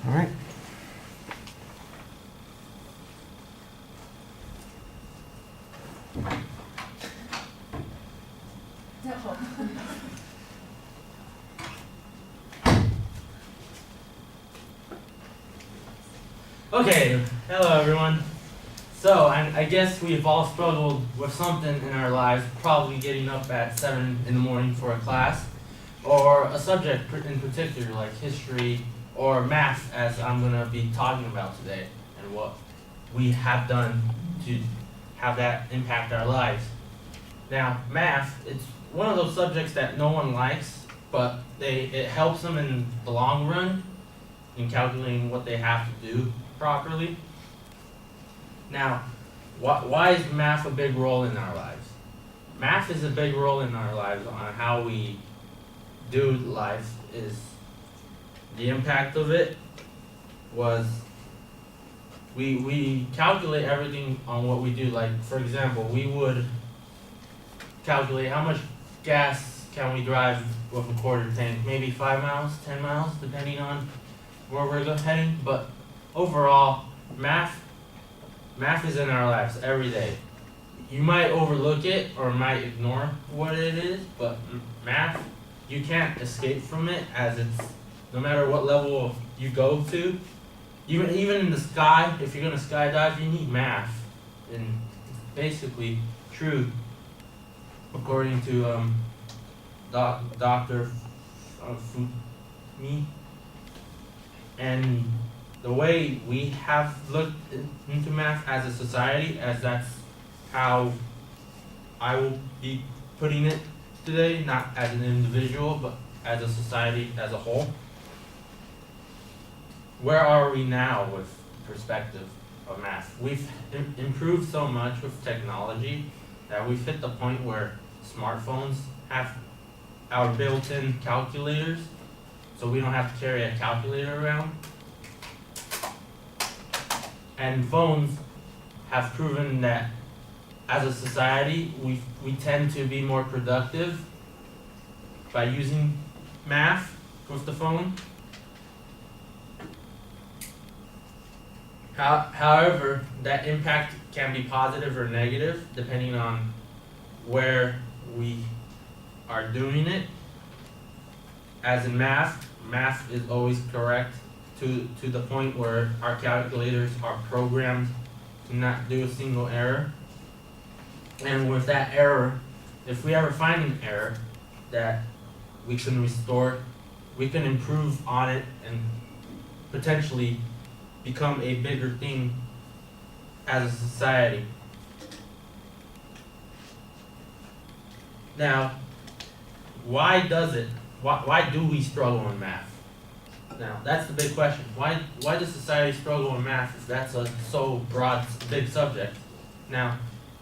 All right. Okay, hello everyone. So, I guess we've all struggled with something in our lives, probably getting up at 7 in the morning for a class, or a subject in particular like history or math, as I'm going to be talking about today, and what we have done to have that impact our lives. Now, math, it's one of those subjects that no one likes, but it helps them in the long run in calculating what they have to do properly. Now, why is math a big role in our lives? Math is a big role in our lives on how we do life. Is the impact of it was we calculate everything on what we do. Like, for example, we would calculate how much gas can we drive with a quarter tank, maybe 5 miles, 10 miles, depending on where we're heading. But overall, math is in our lives every day. You might overlook it or might ignore what it is, but math, you can't escape from it, as it's, no matter what level you go to, even in the sky, if you're going to skydive, you need math. And it's basically true, according to Dr. Fumi. And the way we have looked into math as a society, as that's how I will be putting it today, not as an individual, but as a society as a whole. Where are we now with perspective of math? We've improved so much with technology that we've hit the point where smartphones have our built-in calculators, so we don't have to carry a calculator around. And phones have proven that as a society, we tend to be more productive by using math with the phone. However, that impact can be positive or negative depending on where we are doing it. As in math is always correct to the point where our calculators are programmed to not do a single error. And with that error, if we ever find an error that we can restore, we can improve on it and potentially become a bigger thing as a society. Now, why do we struggle in math? Now, that's the big question. Why does society struggle in math if that's a so broad, big subject? Now,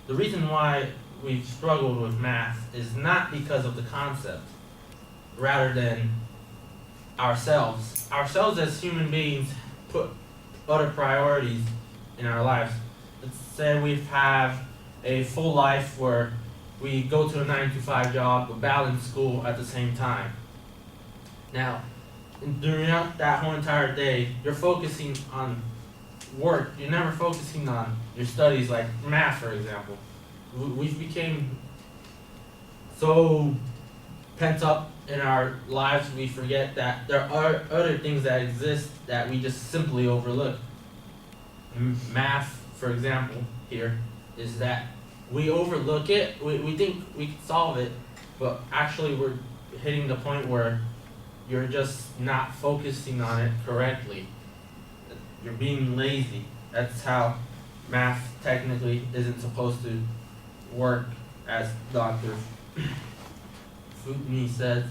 the reason why we've struggled with math is not because of the concept, rather than ourselves. Ourselves as human beings put other priorities in our lives. Let's say we have a full life where we go to a 9-to-5 job, but balance school at the same time. Now, throughout that whole entire day, you're focusing on work. You're never focusing on your studies, like math, for example. We became so pent up in our lives, we forget that there are other things that exist that we just simply overlook. Math, for example, here, is that we overlook it. We think we can solve it, but actually we're hitting the point where you're just not focusing on it correctly. You're being lazy. That's how math technically isn't supposed to work, as Dr. Fumi says.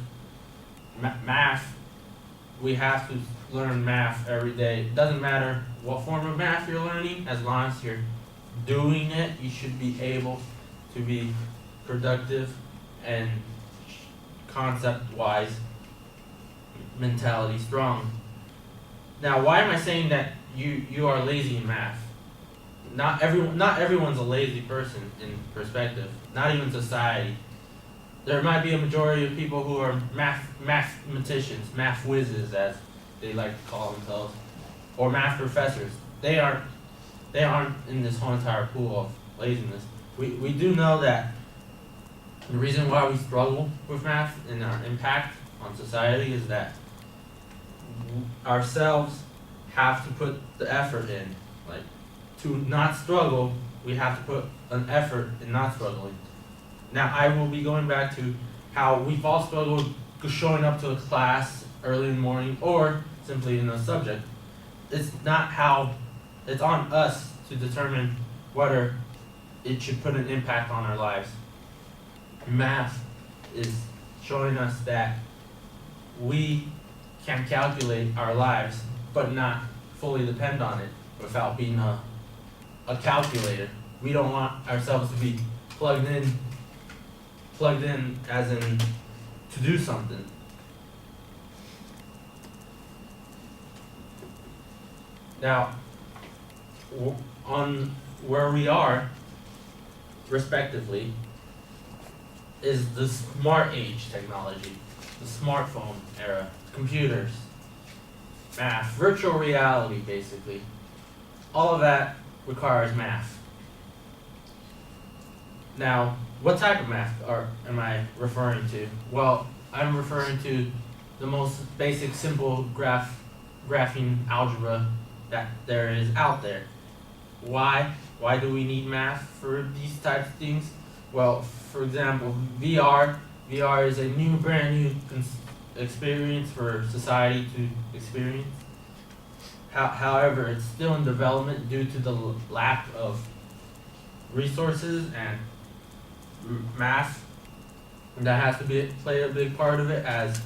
Math, we have to learn math every day. It doesn't matter what form of math you're learning, as long as you're doing it, you should be able to be productive and concept-wise, mentality strong. Now, why am I saying that you are lazy in math? Not everyone's a lazy person in perspective. Not even society. There might be a majority of people who are mathematicians, math whizzes, as they like to call themselves. or math professors, they aren't in this whole entire pool of laziness. We do know that the reason why we struggle with math and our impact on society is that ourselves have to put the effort in. Like, to not struggle, we have to put an effort in not struggling. Now, I will be going back to how we've all struggled showing up to a class early in the morning or simply in a subject. It's on us to determine whether it should put an impact on our lives. Math is showing us that we can calculate our lives, but not fully depend on it without being a calculator. We don't want ourselves to be plugged in as in to do something. Now, on where we are, respectively, is the smart age technology, the smartphone era, computers, math, virtual reality, basically. All of that requires math. Now, what type of math am I referring to? Well, I'm referring to the most basic, simple graphing algebra that there is out there. Why? Why do we need math for these types of things? Well, for example, VR. VR is a brand new experience for society to experience. However, it's still in development due to the lack of resources and math that has to play a big part of it, as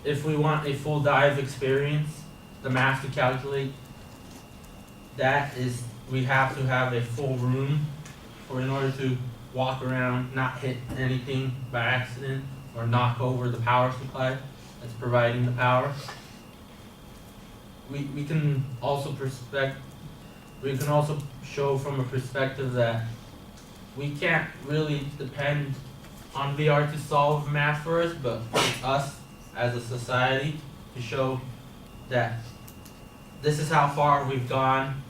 if we want a full dive experience, the math to calculate that is, we have to have a full room in order to walk around, not hit anything by accident or knock over the power supply that's providing the power. We can also show from a perspective that we can't really depend on VR to solve math for us, but it's us as a society to show that this is how far we've gone.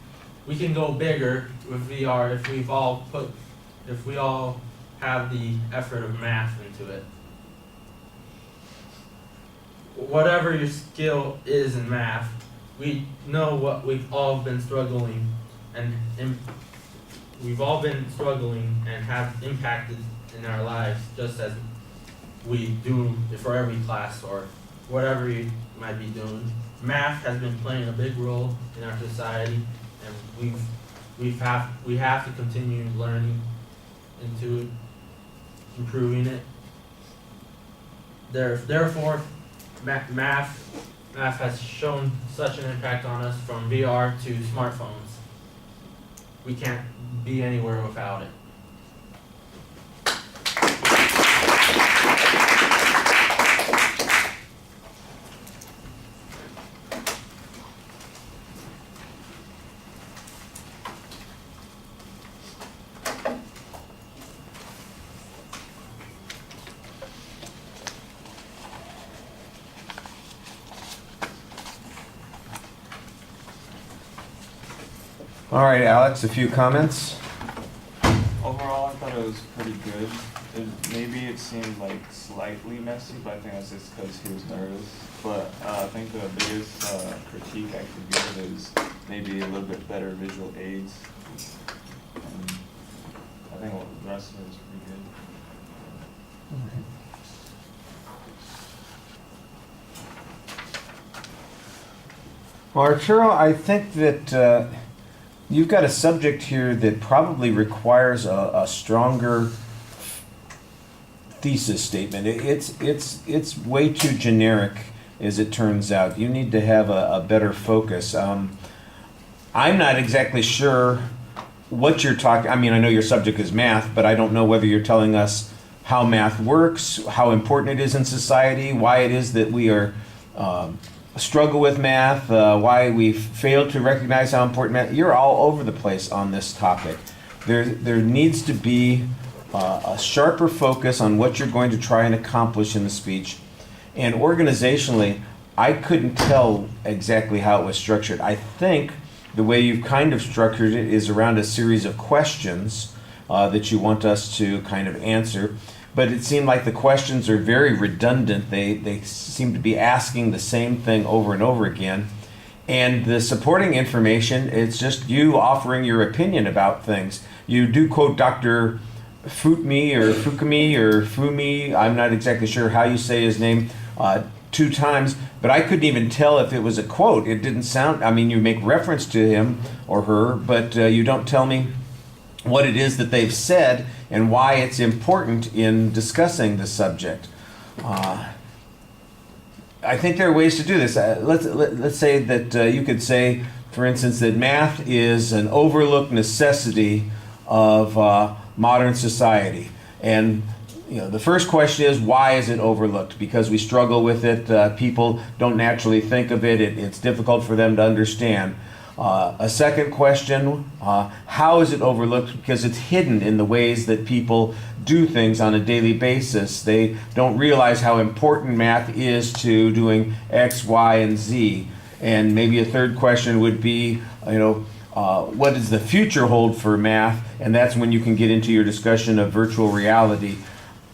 We can go bigger with VR if we all have the effort of math into it. Whatever your skill is in math, we know what we've all been struggling and have impacted in our lives, just as we do for every class or whatever you might be doing. Math has been playing a big role in our society, and we have to continue learning into it, improving it. Therefore, math has shown such an impact on us, from VR to smartphones. We can't be anywhere without it. All right, Alex, a few comments? Overall, I thought it was pretty good. Maybe it seemed like slightly messy, but I think that's just because he was nervous. But I think the biggest critique I could give is maybe a little bit better visual aids. And I think the rest of it was pretty good. All right. Well, Arturo, I think that you've got a subject here that probably requires a stronger thesis statement. It's way too generic, as it turns out. You need to have a better focus. I'm not exactly sure what you're talking. I mean, I know your subject is math, but I don't know whether you're telling us how math works, how important it is in society, why it is that we are struggle with math, why we fail to recognize how important math. You're all over the place on this topic. There needs to be a sharper focus on what you're going to try and accomplish in the speech. And organizationally, I couldn't tell exactly how it was structured. I think the way you've kind of structured it is around a series of questions that you want us to kind of answer. But it seemed like the questions are very redundant. They seem to be asking the same thing over and over again. And the supporting information, it's just you offering your opinion about things. You do quote Dr. Futmi or Fukumi or Fumi, I'm not exactly sure how you say his name, 2 times, but I couldn't even tell if it was a quote. It didn't sound, I mean, you make reference to him or her, but you don't tell me what it is that they've said and why it's important in discussing the subject. I think there are ways to do this. Let's say that you could say, for instance, that math is an overlooked necessity of modern society. And the first question is, why is it overlooked? Because we struggle with it. People don't naturally think of it. It's difficult for them to understand. A second question, how is it overlooked? Because it's hidden in the ways that people do things on a daily basis. They don't realize how important math is to doing X, Y, and Z. And maybe a third question would be, what does the future hold for math? And that's when you can get into your discussion of virtual reality.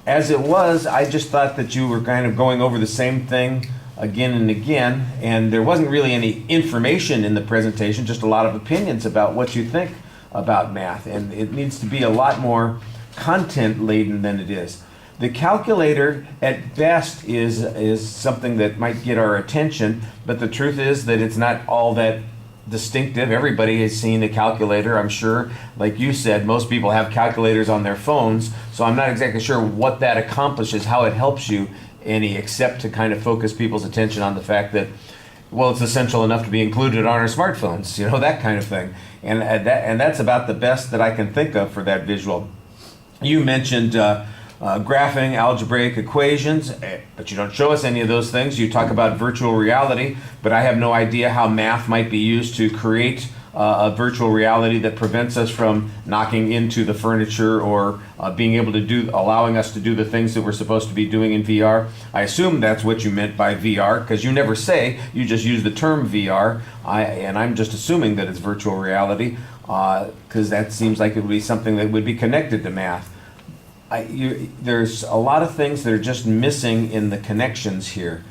As it was, I just thought that you were kind of going over the same thing again and again, and there wasn't really any information in the presentation, just a lot of opinions about what you think about math, and it needs to be a lot more content-laden than it is. The calculator, at best, is something that might get our attention, but the truth is that it's not all that distinctive. Everybody has seen a calculator, I'm sure. Like you said, most people have calculators on their phones, so I'm not exactly sure what that accomplishes, how it helps you any, except to kind of focus people's attention on the fact that, well, it's essential enough to be included on our smartphones, that kind of thing. And that's about the best that I can think of for that visual. You mentioned graphing, algebraic equations, but you don't show us any of those things. You talk about virtual reality, but I have no idea how math might be used to create a virtual reality that prevents us from knocking into the furniture or being able to allowing us to do the things that we're supposed to be doing in VR. I assume that's what you meant by VR, because you never say, you just use the term VR, and I'm just assuming that it's virtual reality, because that seems like it would be something that would be connected to math. There's a lot of things that are just missing in the connections here.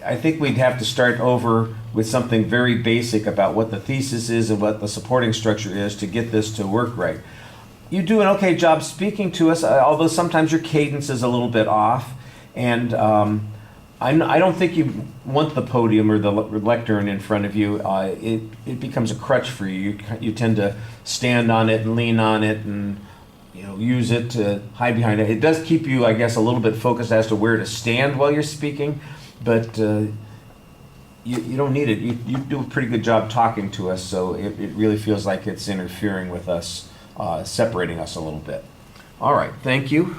I think we'd have to start over with something very basic about what the thesis is and what the supporting structure is to get this to work right. You do an okay job speaking to us, although sometimes your cadence is a little bit off, and I don't think you want the podium or the lectern in front of you. It becomes a crutch for you. You tend to stand on it and lean on it and use it to hide behind it. It does keep you, I guess, a little bit focused as to where to stand while you're speaking, but you don't need it. You do a pretty good job talking to us, so it really feels like it's interfering with us, separating us a little bit. All right, thank you.